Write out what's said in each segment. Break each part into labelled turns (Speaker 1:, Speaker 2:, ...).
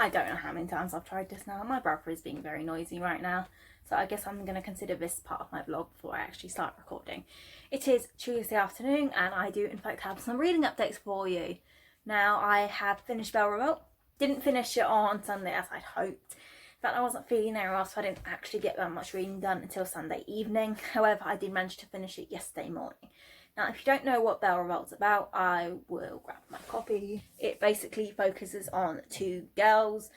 Speaker 1: I don't know how many times I've tried this now. My brother is being very noisy right now, so I guess I'm going to consider this part of my vlog before I actually start recording. It is Tuesday afternoon and I do in fact have some reading updates for you. Now, I have finished Belle Revolt. Didn't finish it on Sunday as I'd hoped. In fact, I wasn't feeling very well, so I didn't actually get that much reading done until Sunday evening. However, I did manage to finish it yesterday morning. Now, if you don't know what Belle Revolt's about, I will grab my copy. It basically focuses on two girls.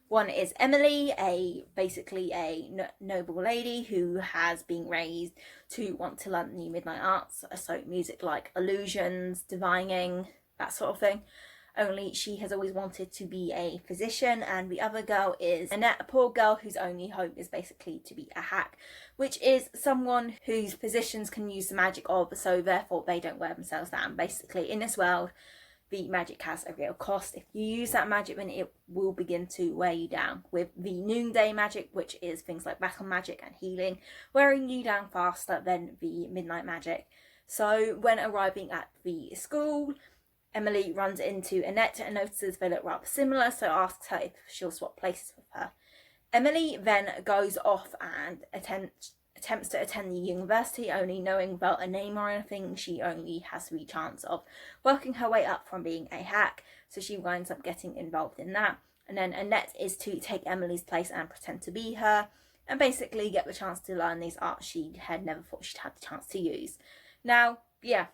Speaker 1: One is Emily, basically a noble lady who has been raised to want to learn new midnight arts, so music like illusions, divining, that sort of thing. Only she has always wanted to be a physician, and the other girl is Annette, a poor girl whose only hope is basically to be a hack, which is someone whose physicians can use the magic of, so therefore they don't wear themselves down. Basically, in this world, the magic has a real cost. If you use that magic, then it will begin to wear you down. With the noonday magic, which is things like battle magic and healing, wearing you down faster than the midnight magic. So when arriving at the school, Emily runs into Annette and notices they look rather similar, so asks her if she'll swap places with her. Emily then goes off and attempts to attend the university, only knowing without a name or anything, she only has the chance of working her way up from being a hack, so she winds up getting involved in that. And then Annette is to take Emily's place and pretend to be her, and basically get the chance to learn these arts she had never thought she'd had the chance to use. Now, yeah,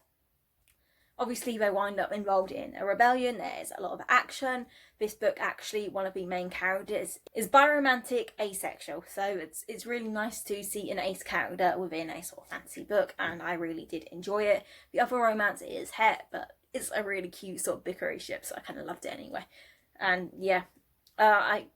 Speaker 1: obviously they wind up involved in a rebellion. There's a lot of action. This book, actually, one of the main characters is biromantic asexual, so it's really nice to see an ace character within a sort of fantasy book, and I really did enjoy it. The other romance is Het, but it's a really cute sort of bickery ship, so I kind of loved it anyway. And yeah, I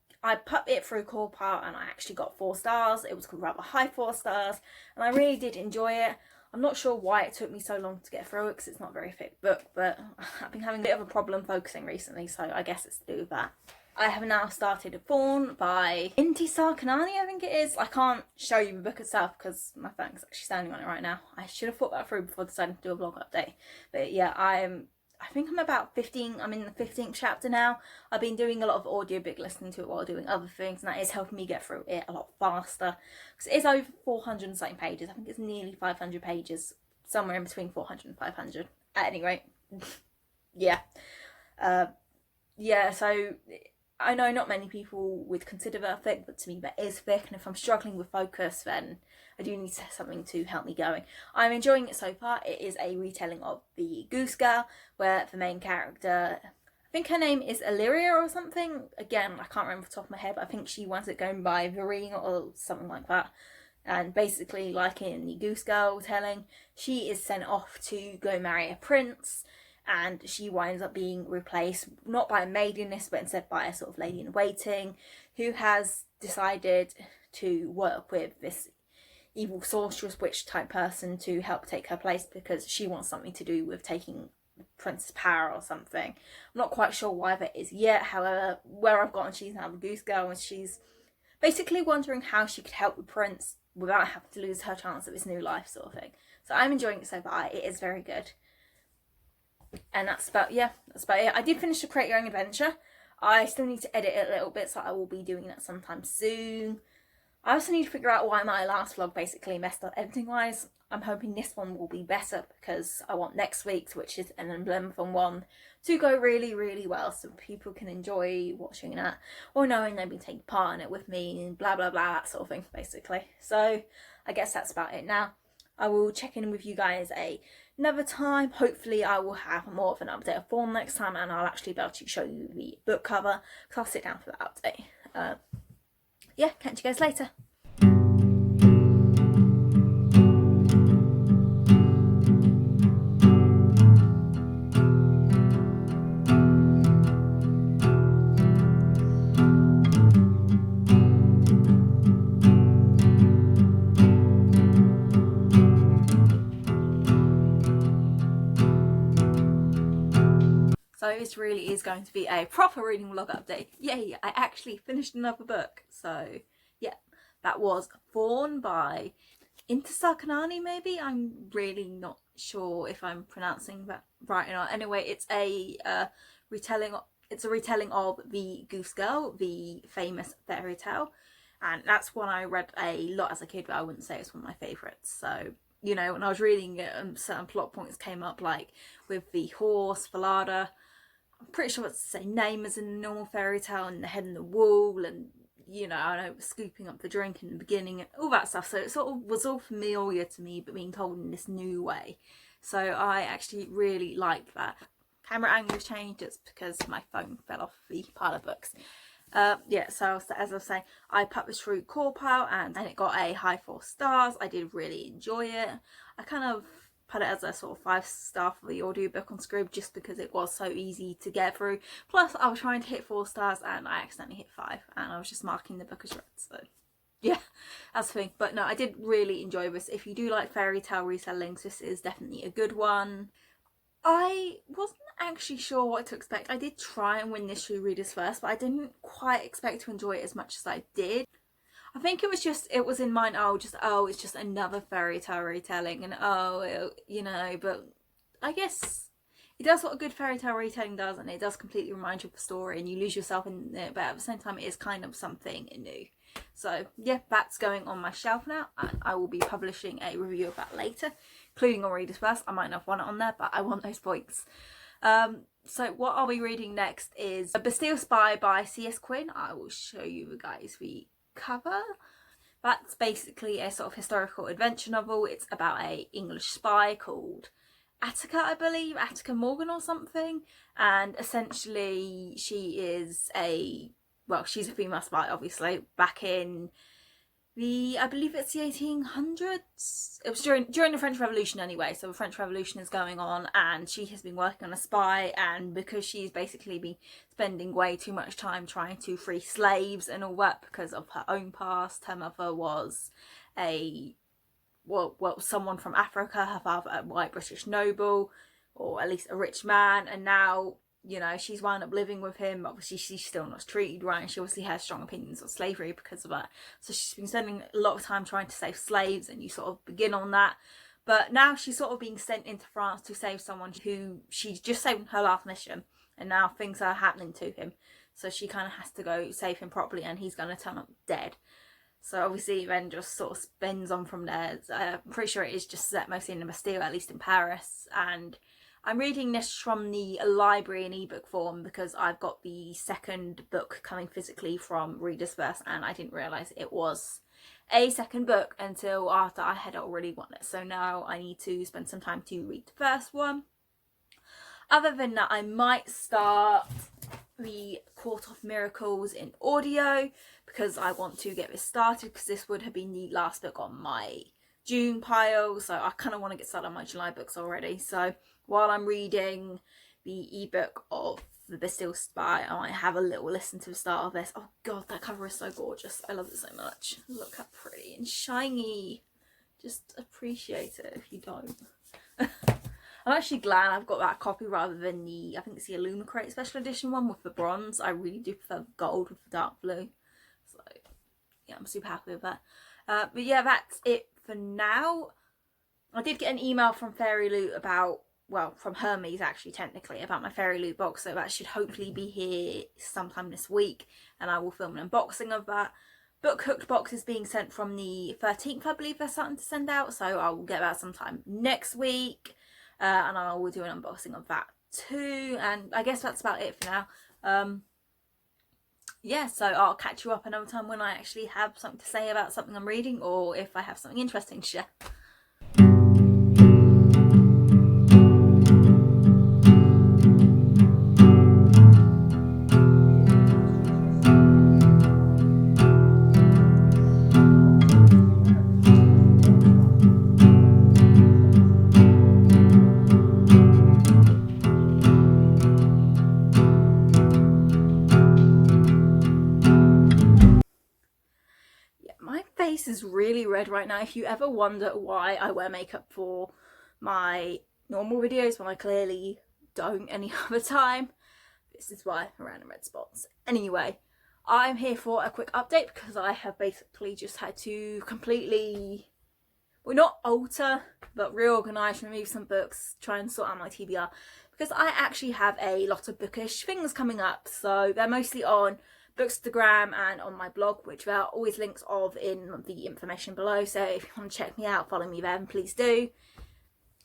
Speaker 1: put it through core part and I actually got 4 stars. It was rather high 4 stars, and I really did enjoy it. I'm not sure why it took me so long to get through it, because it's not a very thick book, but I've been having a bit of a problem focusing recently, so I guess it's to do with that. I have now started Fawn by Intisar Khanani, I think it is. I can't show you the book itself because my phone's actually standing on it right now. I should have thought that through before deciding to do a vlog update. But yeah, I think I'm about 15, I'm in the 15th chapter now. I've been doing a lot of audiobook listening to it while doing other things, and that is helping me get through it a lot faster. Because it is over 400 and something pages. I think it's nearly 500 pages, somewhere in between 400 and 500. At any rate, yeah. Yeah, so I know not many people would consider that thick, but to me that is thick, and if I'm struggling with focus, then I do need something to help me going. I'm enjoying it so far. It is a retelling of The Goose Girl, where the main character, I think her name is Illyria or something. Again, I can't remember off the top of my head, but I think she wants it going by Vereen or something like that. And basically, like in The Goose Girl telling, she is sent off to go marry a prince, and she winds up being replaced not by a maid in this, but instead by a sort of lady in waiting who has decided to work with this evil sorceress witch type person to help take her place, because she wants something to do with taking the prince's power or something. I'm not quite sure why that is yet. However, where I've gotten, she's now the Goose Girl, and she's basically wondering how she could help the prince without having to lose her chance at this new life, sort of thing. So I'm enjoying it so far. It is very good. And that's about it. I did finish the Create Your Own Adventure. I still need to edit it a little bit, so I will be doing that sometime soon. I also need to figure out why my last vlog basically messed up editing wise. I'm hoping this one will be better, because I want next week's, which is an Emblemthon one, to go really, really well, so people can enjoy watching that, or knowing they've been taking part in it with me, and blah blah blah, that sort of thing basically. So I guess that's about it now. I will check in with you guys another time. Hopefully I will have more of an update of Fawn next time, and I'll actually be able to show you the book cover, because I'll sit down for that update. Yeah, catch you guys later. So this really is going to be a proper reading vlog update. Yay, I actually finished another book. So yeah, that was Fawn by Intisar Khanani, maybe? I'm really not sure if I'm pronouncing that right or not. Anyway, it's a retelling it's a retelling of The Goose Girl, the famous fairy tale, and that's one I read a lot as a kid, but I wouldn't say it's one of my favourites. So, you know, when I was reading it, certain plot points came up, like with the horse, Falada. I'm pretty sure it's the same name as in the normal fairy tale, and the head in the wool, and, you know, I know, scooping up the drink in the beginning, and all that stuff. So it sort of was all familiar to me, but being told in this new way. So I actually really liked that. Camera angles changed, it's because my phone fell off the pile of books. Yeah, so as I was saying, I put this through CawPile and it got a high 4 stars. I did really enjoy it. I kind of put it as a sort of 5-star for the audiobook on Scribd just because it was so easy to get through. Plus, I was trying to hit 4 stars and I accidentally hit 5, and I was just marking the book as read. So yeah, that's the thing. But no, I did really enjoy this. If you do like fairy tale retellings, this is definitely a good one. I wasn't actually sure what to expect. I did try and win this through Readers First, but I didn't quite expect to enjoy it as much as I did. I think it was in mind, it's just another fairy tale retelling, and you know, but I guess it does what a good fairy tale retelling does, and it does completely remind you of the story and you lose yourself in it, but at the same time it is kind of something new. So yeah, that's going on my shelf now, and I will be publishing a review of that later, including on Readers First. I might not have won it on there, but I want those points. So what I'll be reading next is A Bastille Spy by C.S. Quinn. I will show you guys the cover. That's basically a sort of historical adventure novel. It's about a English spy called Attica, I believe, Attica Morgan or something, and essentially she's a female spy, obviously, back in I believe it's the 1800s. It was during the French Revolution anyway, so the French Revolution is going on and she has been working on a spy, and because she's basically been spending way too much time trying to free slaves and all that because of her own past. Her mother was someone from Africa, her father a white British noble, or at least a rich man, and now, you know, she's wound up living with him. Obviously, she's still not treated right, and she obviously has strong opinions on slavery because of that. So she's been spending a lot of time trying to save slaves, and you sort of begin on that. But now she's sort of being sent into France to save someone who she's just saved her last mission, and now things are happening to him. So she kind of has to go save him properly, and he's going to turn up dead. So obviously then just sort of spins on from there. I'm pretty sure it is just set mostly in the Bastille, at least in Paris, and I'm reading this from the library in ebook form because I've got the second book coming physically from Readers First, and I didn't realise it was a second book until after I had already won it. So now I need to spend some time to read the first one. Other than that, I might start the Court of Miracles in audio because I want to get this started, because this would have been the last book on my June pile, so I kind of want to get started on my July books already. So while I'm reading the ebook of The Bastille Spy, I might have a little listen to the start of this. Oh god, that cover is so gorgeous. I love it so much. Look how pretty and shiny. Just appreciate it if you don't. I'm actually glad I've got that copy rather than I think it's the Illumicrate special edition one with the bronze. I really do prefer the gold with the dark blue. So yeah, I'm super happy with that. But yeah, that's it for now. I did get an email from Fairy Loot from Hermes actually, technically, about my Fairy Loot box, so that should hopefully be here sometime this week, and I will film an unboxing of that. Book Hooked box is being sent from the 13th, I believe they're starting to send out, so I will get that sometime next week, and I will do an unboxing of that too, and I guess that's about it for now. Yeah, so I'll catch you up another time when I actually have something to say about something I'm reading, or if I have something interesting to share. Is really red right now. If you ever wonder why I wear makeup for my normal videos when I clearly don't any other time, this is why. Random red spots. Anyway, I'm here for a quick update because I have basically just had to completely well, not alter, but reorganise, remove some books, try and sort out my TBR, because I actually have a lot of bookish things coming up. So they're mostly on Bookstagram and on my blog, which there are always links of in the information below. So if you want to check me out, follow me there, please do.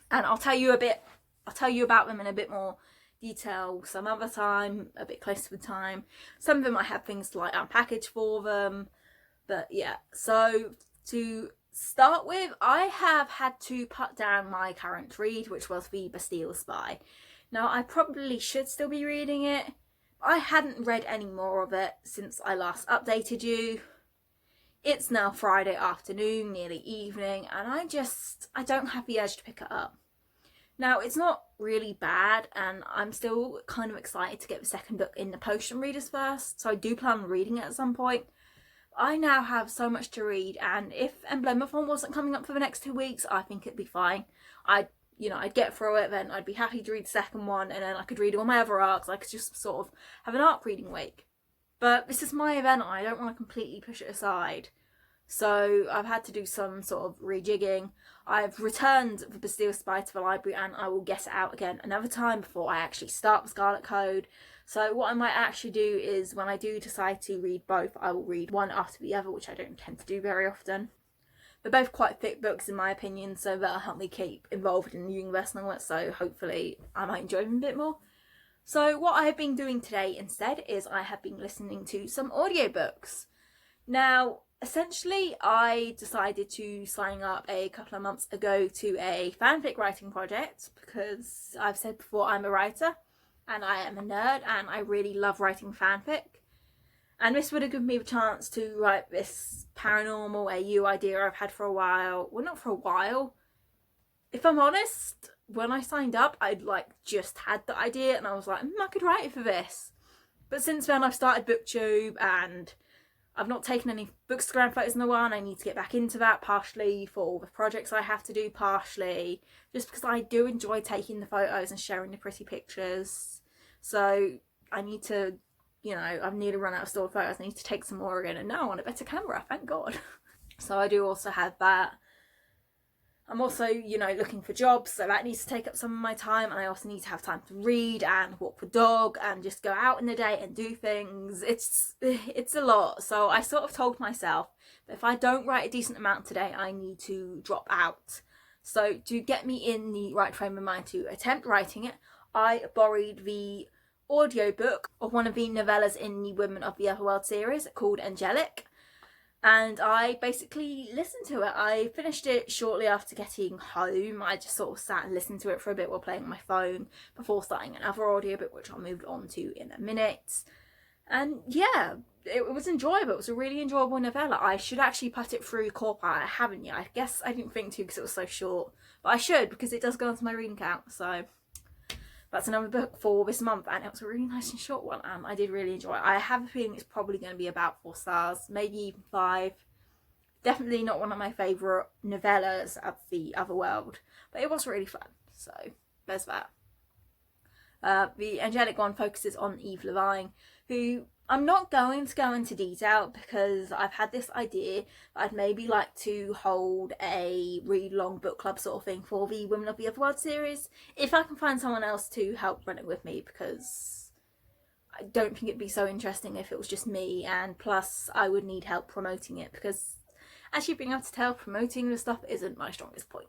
Speaker 1: And I'll tell you about them in a bit more detail some other time, a bit closer to the time. Some of them I have things to like unpackage for them, but yeah. So to start with, I have had to put down my current read, which was The Bastille Spy. Now, I probably should still be reading it. I hadn't read any more of it since I last updated you. It's now Friday afternoon, nearly evening, and I don't have the urge to pick it up. Now, it's not really bad, and I'm still kind of excited to get the second book in the post and readers first, so I do plan on reading it at some point. I now have so much to read, and if Emblemophon wasn't coming up for the next 2 weeks, I think it'd be fine. I'd get through it, then I'd be happy to read the second one, and then I could read all my other arcs. I could just sort of have an arc reading week. But this is my event, and I don't want to completely push it aside. So I've had to do some sort of rejigging. I've returned The Bastille Spy to the library, and I will get it out again another time before I actually start the Scarlet Code. So what I might actually do is, when I do decide to read both, I will read one after the other, which I don't tend to do very often. They're both quite thick books in my opinion, so that'll help me keep involved in the universe and all that, so hopefully I might enjoy them a bit more. So what I have been doing today instead is I have been listening to some audiobooks. Now, essentially, I decided to sign up a couple of months ago to a fanfic writing project because I've said before I'm a writer and I am a nerd and I really love writing fanfic. And this would have given me the chance to write this paranormal AU idea I've had for a while. Well, not for a while. If I'm honest, when I signed up, I'd just had the idea and I was like, I could write it for this. But since then, I've started BookTube and I've not taken any Bookstagram photos in a while, and I need to get back into that, partially for all the projects I have to do, partially just because I do enjoy taking the photos and sharing the pretty pictures. So I need to, I've nearly run out of stored photos. I need to take some more again, and now I want a better camera, thank God. So I do also have that. I'm also, looking for jobs, so that needs to take up some of my time, and I also need to have time to read and walk the dog and just go out in the day and do things. It's a lot, so I sort of told myself that if I don't write a decent amount today, I need to drop out. So to get me in the right frame of mind to attempt writing it, I borrowed the audiobook of one of the novellas in the Women of the Otherworld series called Angelic. And I basically listened to it. I finished it shortly after getting home. I just sort of sat and listened to it for a bit while playing on my phone before starting another audiobook, which I'll move on to in a minute. And yeah, it was enjoyable. It was a really enjoyable novella. I should actually put it through Corpus. I haven't yet. I guess I didn't think to because it was so short. But I should, because it does go onto my reading count. So that's another book for this month, and it was a really nice and short one, and I did really enjoy it. I have a feeling it's probably going to be about 4 stars, maybe even 5. Definitely not one of my favourite novellas of the Otherworld, but it was really fun, so there's that. The Angelic one focuses on Eve Levine, who I'm not going to go into detail because I've had this idea that I'd maybe like to hold a read-along book club sort of thing for the Women of the Otherworld series, if I can find someone else to help run it with me, because I don't think it'd be so interesting if it was just me, and plus I would need help promoting it, because as you've been able to tell, promoting the stuff isn't my strongest point.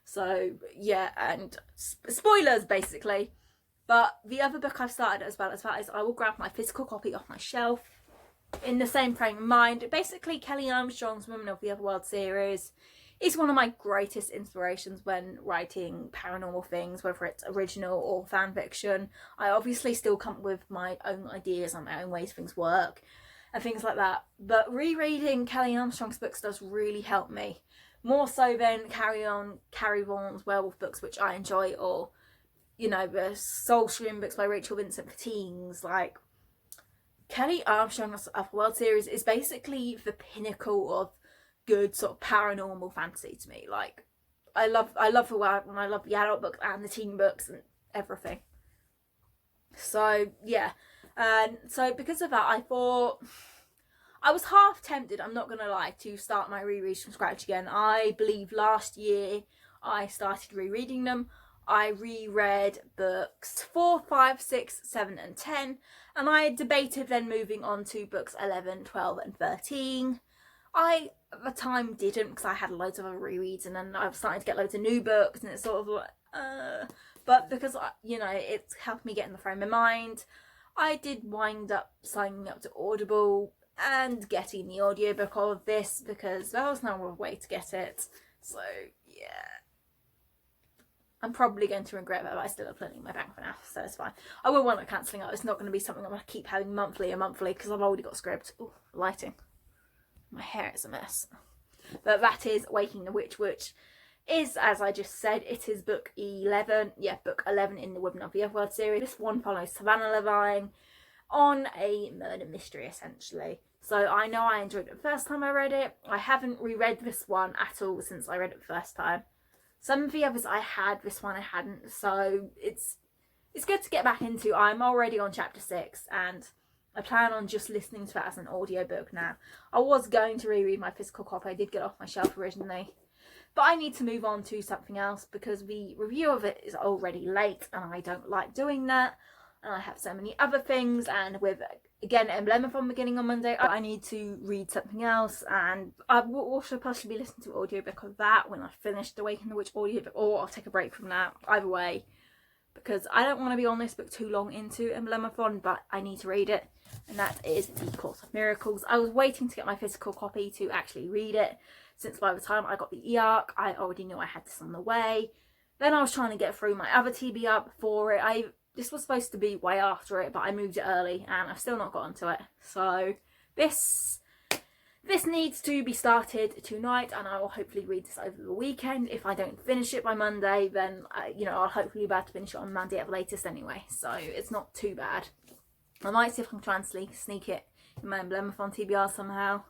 Speaker 1: So yeah, and spoilers basically. But the other book I've started as well is I will grab my physical copy off my shelf in the same frame of mind. Basically, Kelly Armstrong's Women of the Otherworld series is one of my greatest inspirations when writing paranormal things, whether it's original or fan fiction. I obviously still come up with my own ideas and my own ways things work and things like that. But rereading Kelly Armstrong's books does really help me. More so than Carrie Vaughan's werewolf books, which I enjoy, or the Soul Stream books by Rachel Vincent for teens. Kelly Armstrong's Otherworld series is basically the pinnacle of good sort of paranormal fantasy to me. I love the adult books and the teen books and everything. So yeah, and so because of that, I thought I was half tempted, I'm not gonna lie, to start my rereads from scratch again. I believe last year I started rereading them. I reread books 4, 5, 6, 7 and 10, and I debated then moving on to books 11, 12 and 13. I at the time didn't, because I had loads of other rereads, and then I was starting to get loads of new books, and it's sort of like, but because, you know, it's helped me get in the frame of mind, I did wind up signing up to Audible and getting the audiobook of this, because there was no other way to get it. So yeah, I'm probably going to regret that, but I still have plenty in my bank for now, so it's fine. I will wind up cancelling it. It's not going to be something I'm going to keep having monthly, because I've already got script. Ooh, lighting. My hair is a mess. But that is Waking the Witch, which is, as I just said, it is book 11. Yeah, book 11 in the Women of the Otherworld series. This one follows Savannah Levine on a murder mystery, essentially. So I know I enjoyed it the first time I read it. I haven't reread this one at all since I read it the first time. Some of the others I had, this one I hadn't. So it's good to get back into. I'm already on chapter 6, and I plan on just listening to it as an audiobook now. I was going to reread my physical copy. I did get off my shelf originally. But I need to move on to something else, because the review of it is already late, and I don't like doing that. And I have so many other things, and with, again, Emblemathon beginning on Monday, I need to read something else, and I will also possibly listen to an audiobook of that when I finish the Waking the Witch audiobook, or I'll take a break from that, either way, because I don't want to be on this book too long into Emblemathon, but I need to read it, and that is The Course of Miracles. I was waiting to get my physical copy to actually read it, since by the time I got the e-arc, I already knew I had this on the way. Then I was trying to get through my other TBR before it. This was supposed to be way after it, but I moved it early, and I've still not gotten to it. So this needs to be started tonight, and I will hopefully read this over the weekend. If I don't finish it by Monday, then you know, I'll hopefully be able to finish it on Monday at the latest anyway. So it's not too bad. I might see if I can try and sneak it in my Emblemathon TBR somehow.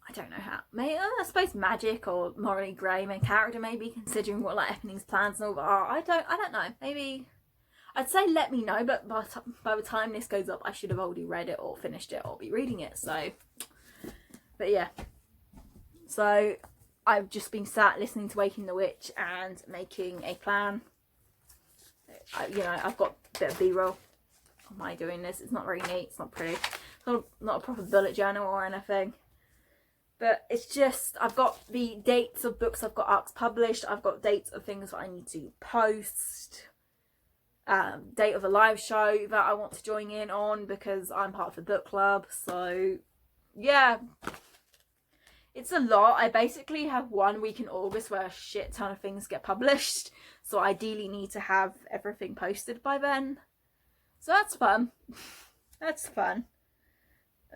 Speaker 1: I don't know how. Maybe, I suppose magic or morally grey main character, maybe, considering what like Eppning's plans and all that are. I don't know. Maybe I'd say let me know, but by the time this goes up, I should have already read it or finished it or be reading it. So, but yeah. So I've just been sat listening to Waking the Witch and making a plan. You know, I've got a bit of B-roll. Am I doing this? It's not very neat. It's not pretty. It's not a proper bullet journal or anything. But it's just, I've got the dates of books I've got arcs published. I've got dates of things that I need to post. Date of a live show that I want to join in on, because I'm part of the book club. So, yeah. It's a lot. I basically have 1 week in August where a shit ton of things get published. So I ideally need to have everything posted by then. So that's fun. That's fun.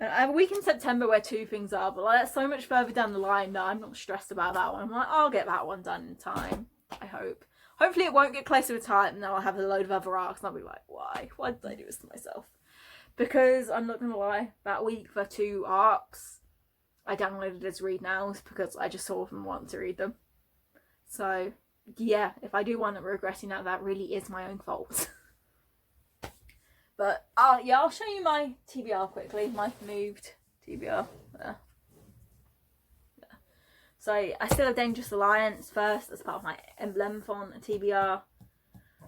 Speaker 1: I have a week in September where 2 things are, but like, that's so much further down the line that I'm not stressed about that one. I'm like, I'll get that one done in time, I hope. Hopefully it won't get closer to time, and then I'll have a load of other arcs, and I'll be like, why? Why did I do this to myself? Because, I'm not going to lie, that week for 2 arcs, I downloaded as read nows, because I just saw them and wanted to read them. So, yeah, if I do wind up regretting that, that really is my own fault. But, yeah, I'll show you my TBR quickly. My moved TBR. There. So, I still have Dangerous Alliance first as part of my Emblemathon TBR.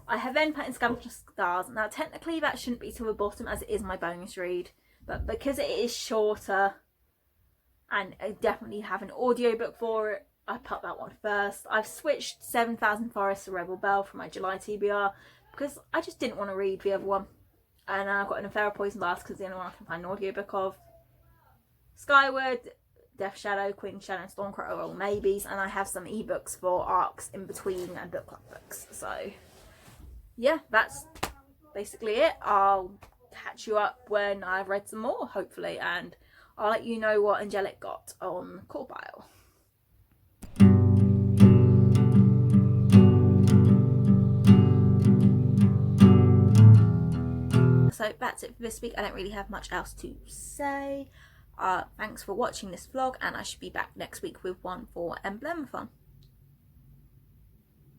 Speaker 1: I have then put in Scavenging Stars. Now, technically, that shouldn't be to the bottom, as it is my bonus read. But because it is shorter, and I definitely have an audiobook for it, I put that one first. I've switched 7,000 Forests to Rebel Bell for my July TBR, because I just didn't want to read the other one. And I've got an Affair of Poison Blast, because the only one I can find an audiobook of. Skyward, Death Shadow, Queen Shadow, and Stormcrow are all maybes, and I have some ebooks for arcs in between and book club books. So, yeah, that's basically it. I'll catch you up when I've read some more, hopefully, and I'll let you know what Angelic got on Core Pile. So that's it for this week. I don't really have much else to say. Thanks for watching this vlog, and I should be back next week with one for Emblemathon.